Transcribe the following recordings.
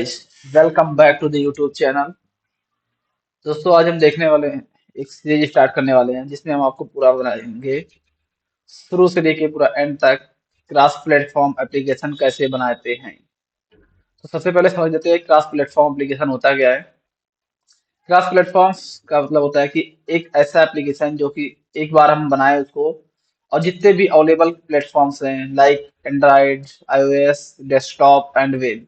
Welcome back to the YouTube channel. दोस्तों, आज हम देखने वाले हैं, एक सीरीज स्टार्ट करने वाले हैं जिसमें हम आपको पूरा बनाएंगे, शुरू से लेके पूरा एंड तक क्रॉस प्लेटफॉर्म एप्लीकेशन कैसे बनाते हैं। तो सबसे पहले समझ लेते हैं क्रॉस प्लेटफॉर्म एप्लीकेशन होता क्या है। क्रॉस प्लेटफॉर्म्स का मतलब होता है कि एक ऐसा एप्लीकेशन जो कि एक बार हम बनाए उसको, और जितने भी अवेलेबल प्लेटफॉर्म्स हैं like Android, iOS, desktop and web,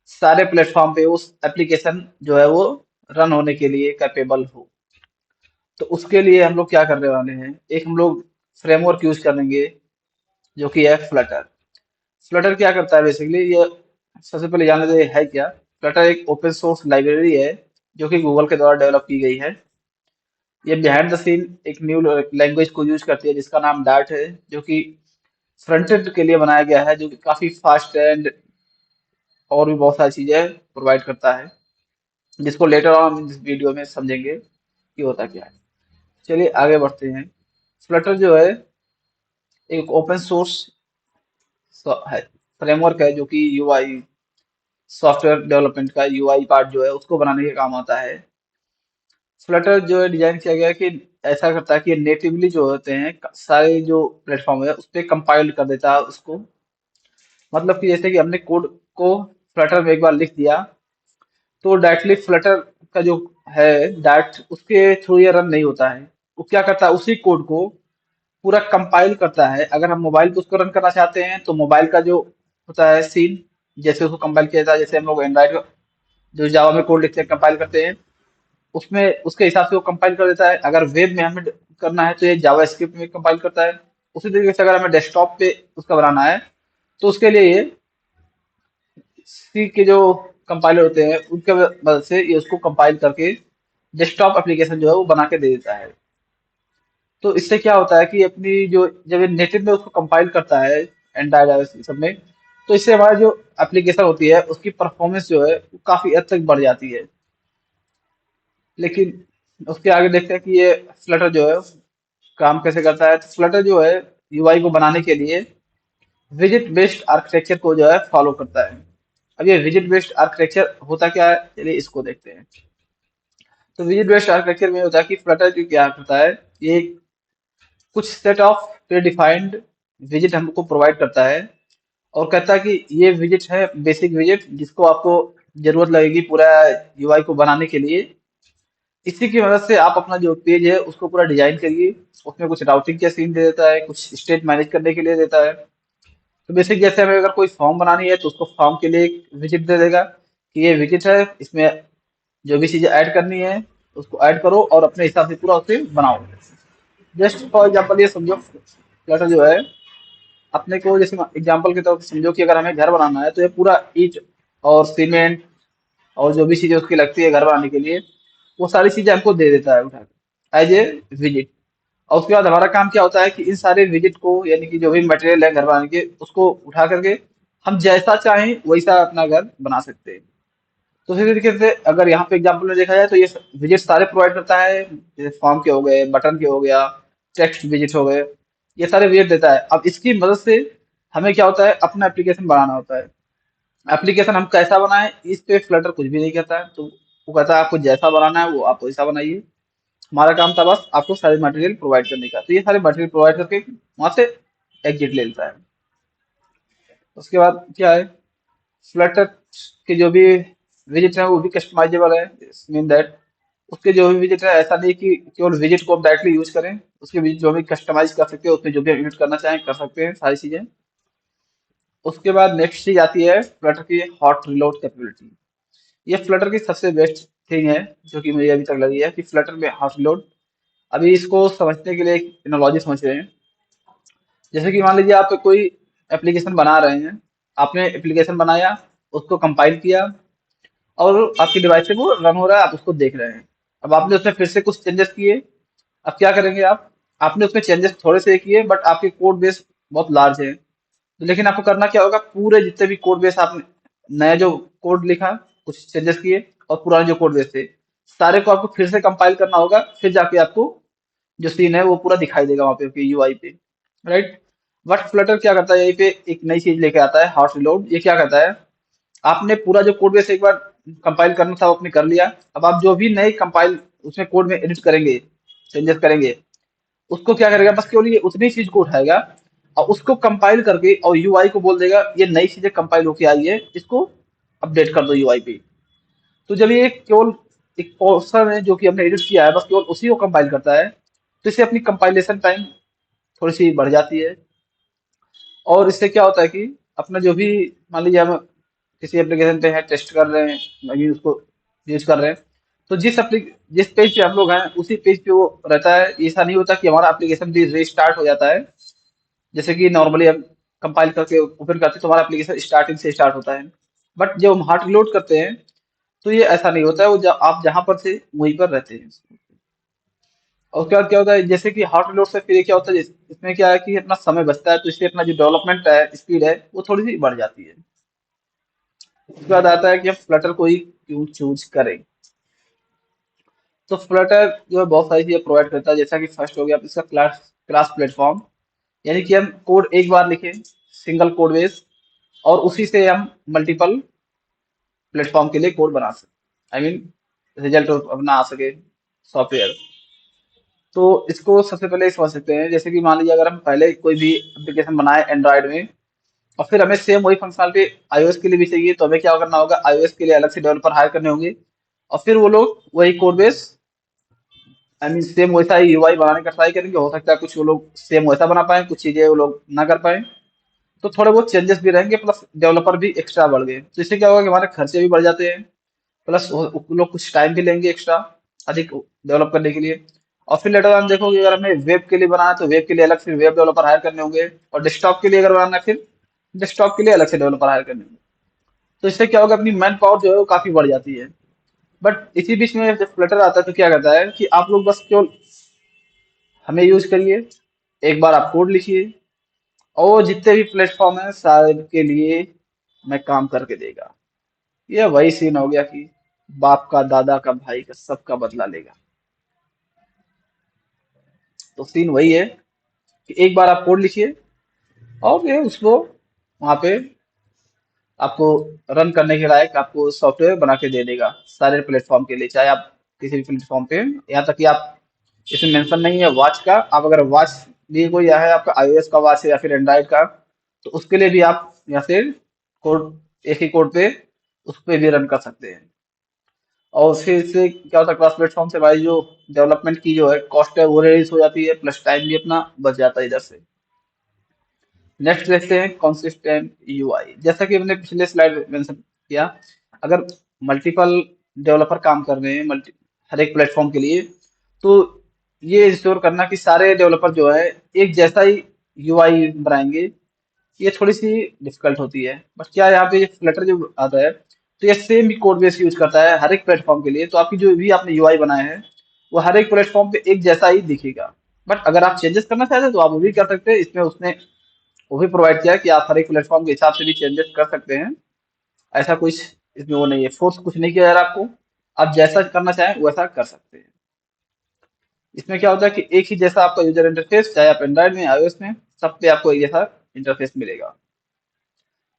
सारे प्लेटफॉर्म पे उस एप्लीकेशन जो है वो रन होने के लिए कैपेबल हो। तो उसके लिए हम लोग क्या करने वाले हैं, एक हम लोग फ्रेमवर्क यूज करेंगे जो कि है फ्लटर। फ्लटर क्या करता है बेसिकली, ये सबसे पहले जान लेते हैं है क्या। फ्लटर एक ओपन सोर्स लाइब्रेरी है जो कि गूगल के द्वारा डेवलप की गई है। ये बिहाइंड द सीन एक न्यू लैंग्वेज को यूज करती है जिसका नाम डार्ट है, जो कि फ्रंट एंड के लिए बनाया गया है, जो कि काफी फास्ट एंड और भी बहुत सारी चीजें प्रोवाइड करता है, जिसको लेटर ऑन इस वीडियो में समझेंगे कि होता क्या है। चलिए आगे बढ़ते हैं। फ्लटर जो है एक ओपन सोर्स है, फ्रेमवर्क है जो कि यूआई, सॉफ्टवेयर डेवलपमेंट का यूआई पार्ट जो है उसको बनाने के काम आता है। फ्लटर जो है डिजाइन किया गया है कि ऐसा करता है कि नेटिवली जो होते हैं सारे जो प्लेटफॉर्म है उस पर कंपाइल कर देता है उसको। मतलब कि जैसे कि हमने कोड को फ्लटर में एक बार लिख दिया, तो डायरेक्टली फ्लटर का जो है डायरेक्ट उसके थ्रू ये रन नहीं होता है। वो क्या करता है, उसी कोड को पूरा कंपाइल करता है। अगर हम मोबाइल पे उसको रन करना चाहते हैं तो मोबाइल का जो होता है सीन, जैसे उसको कंपाइल किया जाता है, जैसे हम लोग एंड्रॉइड जो जावा में कोड लिखते हैं कंपाइल करते हैं, उसमें उसके हिसाब से वो कंपाइल कर देता है। अगर वेब में हमें करना है तो ये जावा स्क्रिप्ट में कंपाइल करता है। उसी तरीके से अगर हमें डेस्कटॉप पे उसका बनाना है तो उसके लिए ये सी के जो कंपाइलर होते हैं उनके मदद से ये उसको कंपाइल करके डेस्कटॉप एप्लीकेशन जो है वो बना के दे देता है। तो इससे क्या होता है कि अपनी जो जब ये नेटिव में उसको कंपाइल करता है एंड्रॉइड आईओएस सब में, तो इससे हमारी जो एप्लीकेशन होती है उसकी परफॉर्मेंस जो है वो काफी हद तक बढ़ जाती है। लेकिन उसके आगे देखते हैं कि ये फ्लटर जो है काम कैसे करता है। तो फ्लटर जो है यूआई को बनाने के लिए विजिट बेस्ड आर्किटेक्चर को जो है फॉलो करता है। अब ये विजिट बेस्ड आर्किटेक्चर होता क्या है, चलिए इसको देखते हैं। तो विजिट बेस्ड आर्किटेक्चर में होता है कि फ्लटर जो क्या करता है, ये कुछ set of pre defined visit हमको प्रोवाइड करता है, और कहता है कि ये विजिट है बेसिक विजिट जिसको आपको जरूरत लगेगी पूरा यूआई को बनाने के लिए। इसी की मदद से आप अपना जो पेज है उसको पूरा डिजाइन करिए। उसमें कुछ राउटिंग के सीन दे देता है, कुछ स्टेट मैनेज करने के लिए देता है। तो बेसिक जैसे हमें अगर कोई फॉर्म बनानी है तो उसको फॉर्म के लिए एक विजिट दे देगा कि ये विजिट है, इसमें जो भी चीजें ऐड करनी है उसको ऐड करो और अपने हिसाब से पूरा उसे बनाओ। जस्ट फॉर एग्जाम्पल ये समझो, फ्लटर जो है अपने को जैसे एग्जाम्पल के तौर पर समझो कि अगर हमें घर बनाना है तो ये पूरा ईट और सीमेंट और जो भी चीजें उसकी लगती है घर बनाने के लिए, वो सारी चीजें हमको दे देता है उठा के एज ए विजिट। और उसके बाद हमारा काम क्या होता है कि इन सारे विजिट को, यानी कि जो भी मटेरियल है घर बनाने के, उसको उठा करके हम जैसा चाहें वैसा अपना घर बना सकते हैं। तो इसी तरीके से अगर यहाँ पे एग्जाम्पल में देखा जाए तो ये विजिट सारे प्रोवाइड करता है, जैसे फॉर्म के हो गए, बटन के हो गया, टेक्स्ट विजिट हो गए, ये सारे विजिट देता है। अब इसकी मदद से हमें क्या होता है, अपना एप्लीकेशन बनाना होता है। एप्लीकेशन हम कैसा बनाएं इस पे फ्लटर कुछ भी नहीं कहता है। तो वो कहता है आपको जैसा बनाना है वो आप वैसा बनाइए। हमारा काम था बस आपको सारे मटेरियल प्रोवाइड करने का। तो ये सारे मटेरियल प्रोवाइड करके वहां से एग्जिट ले लेता है। उसके बाद क्या है, फ्लटर के जो भी विजिट है वो भी कस्टमाइजेबल है। मीन दैट उसके जो भी विजिट है ऐसा नहीं कि केवल विजिट को हम डायरेक्टली यूज करें, उसके विजिट जो भी कस्टमाइज कर सकते हैं, उसमें जो भी हम एडिट करना चाहें कर सकते हैं सारी चीजें। उसके बाद नेक्स्ट चीज आती है फ्लटर की हॉट रिलोड कैपेबिलिटी। ये फ्लटर की सबसे बेस्ट थिंग है जो कि मुझे अभी तक लगी है कि फ्लटर में हॉट रिलोड। अभी इसको समझने के लिए एक एनालॉजी समझ रहे हैं। जैसे कि मान लीजिए आप कोई एप्लीकेशन बना रहे हैं, आपने एप्लीकेशन बनाया, उसको कंपाइल किया, और आपके डिवाइस पे वो रन हो रहा है, आप उसको देख रहे हैं। अब आपने उसमें फिर से कुछ चेंजेस किए। अब क्या करेंगे आप, आपने उसमें चेंजेस थोड़े से किए बट आपके कोड बेस बहुत लार्ज है। तो लेकिन आपको करना क्या होगा, पूरे जितने भी कोड बेस आपने नया जो कोड लिखा, कुछ चेंजेस किए, और पुराने जो कोड बेस थे सारे को आपको फिर से कंपाइल करना होगा। फिर जाके आपको जो सीन है वो पूरा दिखाई देगा वहां पे यूआई पे, राइट। बट फ्लटर क्या करता है, यहीं पे एक नई चीज लेके आता है, हॉट रिलोड। ये क्या करता है, आपने पूरा जो कोड बेस एक बार कंपाइल करना था वो आपने कर लिया। अब आप जो भी नए कंपाइल उसमें कोड में एडिट करेंगे, चेंजेस करेंगे, उसको क्या करेगा, बस केवल ये उतनी चीज को उठाएगा और उसको कंपाइल करके और यूआई को बोल देगा ये नई चीजें कंपाइल होके आई है, इसको अपडेट कर दो यूआई पे। तो जब ये केवल एक पोर्शन है जो कि हमने एडिट किया है, बस केवल उसी को कंपाइल करता है, तो इससे अपनी कंपाइलेशन टाइम थोड़ी सी बढ़ जाती है। और इससे क्या होता है कि अपना जो भी, मान लीजिए हम किसी एप्लीकेशन पे है, टेस्ट कर रहे हैं, अभी उसको यूज कर रहे हैं, तो जिस पेज पे हम लोग हैं उसी पेज पे वो रहता है। ऐसा नहीं होता कि हमारा एप्लीकेशन भी रीस्टार्ट हो जाता है। जैसे कि नॉर्मली हम कंपाइल करके ओपन करते हैं तो हमारा एप्लीकेशन स्टार्टिंग से स्टार्ट होता है, बट जब हम हार्ड रिलोड करते हैं तो ये ऐसा नहीं होता है। वो आप जहां पर थे वहीं पर रहते हैं। और उसके बाद क्या होता है, जैसे कि हार्ड रिलोड से फिर ये क्या होता है, इसमें क्या है कि अपना समय बचता है, तो इससे अपना जो डेवलपमेंट है, स्पीड है, वो थोड़ी सी बढ़ जाती है। उसके बाद आता है कि हम फ्लटर को ही क्यों चूज करें। तो फ्लटर जो है बहुत सारी चीजें प्रोवाइड करता है, जैसा कि फर्स्ट हो गया इसका क्लास क्लास प्लेटफॉर्म, यानी कि हम कोड एक बार लिखें, सिंगल कोड बेस, और उसी से हम मल्टीपल प्लेटफॉर्म के लिए कोड बना सकें, आई मीन रिजल्ट अपना आ सके सॉफ्टवेयर। तो इसको सबसे पहले समझ सकते हैं, जैसे कि मान लीजिए अगर हम पहले कोई भी एप्लीकेशन बनाए एंड्रॉयड में और फिर हमें सेम वही फंक्शनलिटी आईओएस के लिए भी चाहिए, तो हमें क्या करना होगा, आईओएस के लिए अलग से डेवलपर हायर करने होंगे और फिर वो लोग वही code base, I mean same वैसा ही यूआई बनाने का ट्राई करेंगे। हो सकता है कुछ वो लोग सेम वैसा बना पाए, कुछ चीजें वो लोग ना कर पाए, तो थोड़े बहुत चेंजेस भी रहेंगे, प्लस डेवलपर भी एक्स्ट्रा बढ़ गए, तो इससे क्या होगा कि हमारे खर्चे भी बढ़ जाते हैं, प्लस वो लोग कुछ टाइम भी लेंगे एक्स्ट्रा अधिक डेवलप करने के लिए। और फिर लेटर ऑन देखोगे, अगर हमें वेब के लिए बनाना है तो वेब के लिए अलग से वेब डेवलपर हायर करने होंगे, और डेस्कटॉप के लिए अगर बनाना है फिर डेस्कटॉप के लिए अलग से डेवलपर हायर करने होंगे। तो इससे क्या होगा, अपनी मैन पावर जो है वो काफी बढ़ जाती है। बट इसी बीच में जब फ्लटर आता है तो क्या करता है कि आप लोग बस केवल हमें यूज करिए, एक बार आप कोड लिखिए, और जितने भी प्लेटफॉर्म है सारे के लिए मैं काम करके देगा। ये वही सीन हो गया कि बाप का, दादा का, भाई का, सबका बदला लेगा। तो सीन वही है कि एक बार आप कोड लिखिए और ये उसको वहां पे आपको रन करने के लायक आपको सॉफ्टवेयर बना के दे देगा सारे प्लेटफॉर्म के लिए, चाहे आप किसी भी प्लेटफॉर्म पे, यहाँ तक कि आप, इसमें मेंशन नहीं है वॉच का, आप अगर वॉच भी कोई है आपका आईओएस का वॉच है या फिर एंड्रॉइड का, तो उसके लिए भी आप या फिर कोड, एक ही कोड पे उस पे भी रन कर सकते हैं। और फिर इससे क्या होता है, क्रॉस प्लेटफॉर्म से भाई जो डेवलपमेंट की जो है कॉस्ट है वो रिड्यूस हो जाती है, प्लस टाइम भी अपना बच जाता है इधर से। नेक्स्ट देखते हैं कंसिस्टेंट यूआई, जैसा कि मैंने पिछले स्लाइड में मेंशन किया, अगर मल्टीपल डेवलपर काम कर रहे हैं मल्टी हर एक प्लेटफॉर्म के लिए, तो ये इंश्योर करना कि सारे डेवलपर जो है एक जैसा ही यूआई बनाएंगे, ये थोड़ी सी डिफिकल्ट होती है। बट क्या यहाँ पे फ्लटर जो आता है तो ये सेम ही कोड बेस यूज करता है हर एक प्लेटफॉर्म के लिए, तो आपकी जो भी आपने यूआई बनाया है वो हर एक प्लेटफॉर्म पे एक जैसा ही दिखेगा। बट अगर आप चेंजेस करना चाहते हैं तो आप वो भी कर सकते हैं, इसमें उसने वो भी प्रोवाइड किया है कि आप हर एक प्लेटफॉर्म के हिसाब से भी चेंजेस कर सकते हैं। ऐसा कुछ इसमें वो नहीं है, फोर्स कुछ नहीं किया जा रहा आपको, आप जैसा करना चाहें वैसा कर सकते हैं। इसमें क्या होता है कि एक ही जैसा आपका यूजर इंटरफेस, चाहे आप एंड्रॉइड में आईओएस में, सब पे आपको एक जैसा इंटरफेस मिलेगा।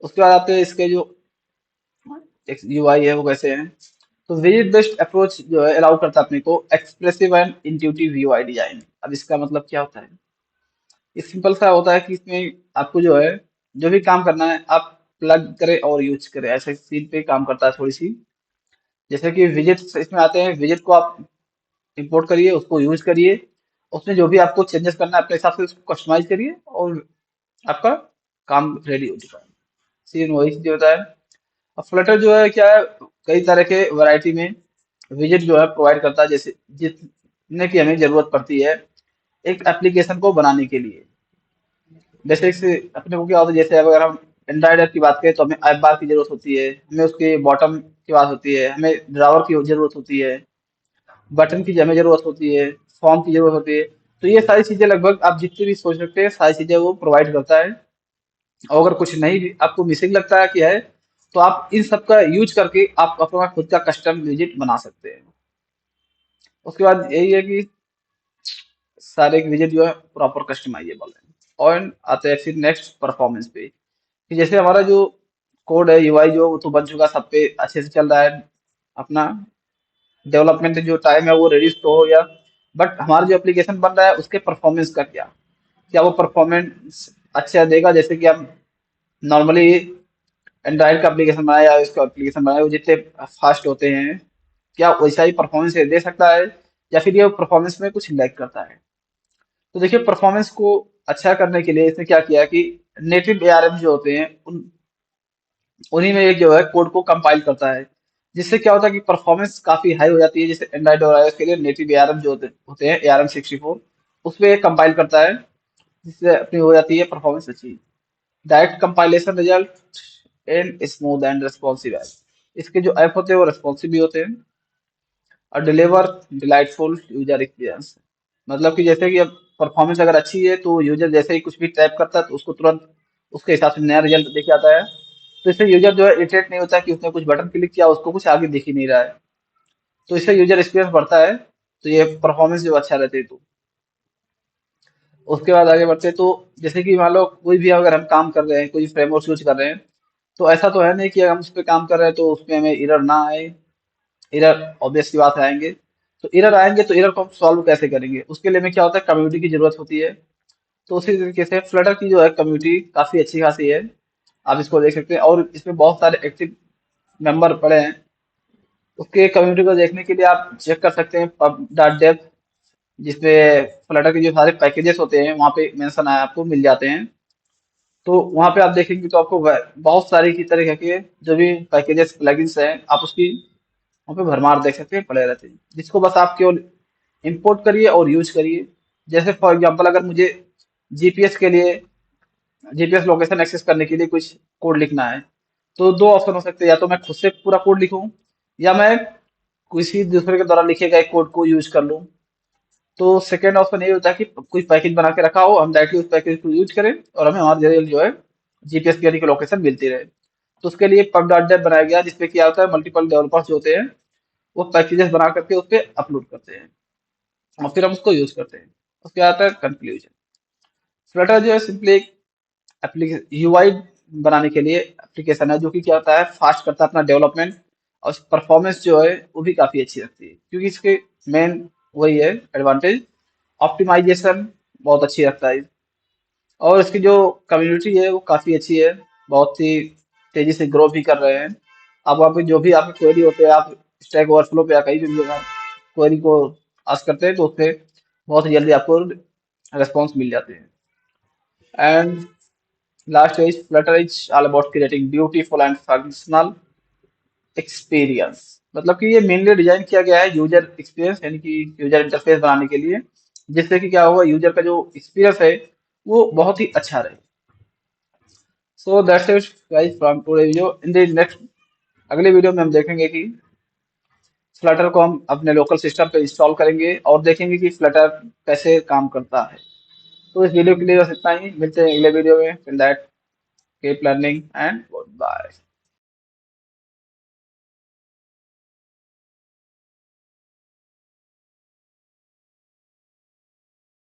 उसके बाद आते हैं इसके जो एक यूआई है वो कैसे है। तो विजिट बेस्ड अप्रोच जो है अलाउ करता है अपने को expressive and intuitive UI design. अब इसका मतलब क्या होता है, ये सिंपल सा होता है कि इसमें आपको जो है जो भी काम करना है आप प्लग करें और यूज करें, ऐसे सीन पे काम करता है थोड़ी सी। जैसे कि विजिट इसमें आते हैं, विजिट को आप इंपोर्ट करिए, उसको यूज करिए, उसमें जो भी आपको चेंजेस करना है अपने हिसाब से उसको कस्टमाइज करिए, और आपका काम रेडी हो चुका है। सीन वही चीज होता है। अब फ्लटर जो है क्या है, कई तरह के वैरायटी में विजिट जो है प्रोवाइड करता है, जैसे जितने की हमें जरूरत पड़ती है एक एप्लीकेशन को बनाने के लिए। जैसे से अपने को क्या होता है, जैसे अगर हम एंड्रॉइड ऐप की बात करें तो हमें ऐप बार की जरूरत होती है, हमें उसके बॉटम की बात होती है, हमें ड्रावर की जरूरत होती है, बटन की हमें जरूरत होती है, फॉर्म की जरूरत होती है। तो ये सारी चीजें लगभग आप जितनी भी सोच सकते हैं सारी चीजें वो प्रोवाइड करता है। और अगर कुछ नहीं भी आपको मिसिंग लगता है कि है, तो आप इन सब का यूज करके आप अपना खुद का कस्टम विजिट बना सकते हैं। उसके बाद यही है कि सारे विजिट जो है प्रॉपर कस्टमाइजेबल है। और आते हैं फिर नेक्स्ट परफॉर्मेंस पे, कि जैसे हमारा जो कोड है, यूआई जो वो तो बन चुका, सब पे अच्छे से चल रहा है। अपना डेवलपमेंट जो टाइम है वो रिड्यूस तो हो गया, बट हमारा जो एप्लीकेशन बन रहा है उसके परफॉर्मेंस का क्या, क्या वो परफॉर्मेंस अच्छा देगा? जैसे कि हम नॉर्मली एंड्रॉइड का एप्लीकेशन बनाया या इसका एप्लीकेशन बनाया, वो जितने फास्ट होते हैं, क्या वैसा ही परफॉर्मेंस दे सकता है, या फिर ये परफॉर्मेंस में कुछ लैग करता है? तो देखिए, परफॉर्मेंस को अच्छा करने के लिए इसने क्या किया कि नेटिव एआरएम जो होते हैं उन्हीं में एक जो है कोड को कंपाइल करता है, जिससे क्या होता है कि परफॉर्मेंस काफी हाई हो जाती है। जैसे एंड्रॉइड और iOS के लिए नेटिव एआरएम जो होते हैं, ARM 64, उस पे कंपाइल करता है, जिससे अपनी हो जाती है परफॉर्मेंस अच्छी। Direct compilation result and smooth and responsive है। इसके जो ऐप होते हैं वो रेस्पॉन्सिव भी होते हैं और डिलीवर डिलाइटफुल यूजर एक्सपीरियंस। मतलब कि जैसे कि अब परफॉर्मेंस अगर अच्छी है तो यूजर जैसे ही कुछ भी टाइप करता है तो उसको तुरंत उसके हिसाब से नया रिजल्ट दिख जाता है। तो इससे यूजर जो है इरिटेट नहीं होता कि उसने कुछ बटन क्लिक किया, उसको कुछ आगे दिख ही नहीं रहा है। तो इससे यूजर एक्सपीरियंस बढ़ता है। तो ये परफॉर्मेंस जो अच्छा रहती है। तो उसके बाद आगे बढ़ते हैं, तो जैसे कि मान लो कोई भी अगर हम काम कर रहे हैं, कोई फ्रेमवर्क यूज कर रहे हैं, तो ऐसा तो है नहीं कि हम उस पर काम कर रहे हैं तो उसमें हमें एरर ना आए। एरर ऑब्वियस सी बात है, आएंगे। तो एरर आएंगे तो एरर को हम सॉल्व कैसे करेंगे? उसके लिए में क्या होता है, कम्युनिटी की जरूरत होती है। तो उसी तरीके से फ्लटर की जो है कम्युनिटी काफी अच्छी खासी है। आप इसको देख सकते हैं और इसमें बहुत सारे एक्टिव मेंबर पड़े हैं। उसके कम्युनिटी को देखने के लिए आप चेक कर सकते हैं pub.dev, जिसमें फ्लटर के जो सारे पैकेजेस होते हैं वहाँ पे मेंशन है, आपको मिल जाते हैं। तो वहाँ पे आप देखेंगे तो आपको बहुत सारी की तरह के जो भी पैकेजेस प्लगइन्स हैं, आप उसकी वहाँ पे भरमार देख सकते हैं, पड़े रहते हैं, जिसको बस आप केवल इंपोर्ट करिए और यूज करिए। जैसे फॉर एग्जांपल अगर मुझे जीपीएस के लिए, जीपीएस लोकेशन एक्सेस करने के लिए कुछ कोड लिखना है, तो दो ऑप्शन हो सकते हैं, या तो मैं खुद से पूरा कोड लिखूं, या मैं किसी दूसरे के द्वारा लिखे गए कोड को यूज कर लूं। तो सेकेंड ऑप्शन ये होता है कि कोई पैकेज बना के रखा हो, हम डायरेक्टली उस पैकेज को यूज करें और हमें हमारे जरिए जो है जीपीएस की लोकेशन मिलती रहे। तो उसके लिए pub.dev बनाया गया, जिसपे क्या होता है, मल्टीपल डेवलपर्स जो होते हैं वो पैकेजेस बना करके उस पर अपलोड करते हैं और फिर हम उसको यूज करते हैं। उसके बाद आता है कंक्लूजन। फ्लटर जो है सिंपली एक एप्लीकेशन यूआई बनाने के लिए एप्लीकेशन है, जो कि क्या होता है, फास्ट करता है अपना डेवलपमेंट, और परफॉर्मेंस जो है वो भी काफी अच्छी रखती है, क्योंकि इसके मेन वही है एडवांटेज। ऑप्टिमाइजेशन बहुत अच्छी रखता है। और इसकी जो कम्युनिटी है वो काफी अच्छी है, बहुत ही तेजी से ग्रो भी कर रहे हैं। अब वहाँ पे जो भी आपकी क्वेरी होते हैं, आप स्टैक ओवरफ्लो पे या कहीं पे भी अगर क्वेरी को आस्क करते हैं तो उसपे बहुत ही जल्दी आपको रिस्पॉन्स मिल जाते हैं। And last is Flutter is all about creating beautiful and functional experience. मतलब कि ये मेनली डिजाइन किया गया है यूजर एक्सपीरियंस, यानी कि यूजर इंटरफेस बनाने के लिए, जिससे कि क्या होगा, यूजर का जो एक्सपीरियंस है वो बहुत ही अच्छा रहे। So that's it guys from today video. In the next, अगले वीडियो में हम देखेंगे कि फ्लटर को हम अपने लोकल सिस्टम पे इंस्टॉल करेंगे और देखेंगे कि फ्लटर कैसे काम करता है। तो इस वीडियो के लिए बस इतना ही, मिलते हैं अगले वीडियो में। Till that keep learning and good bye.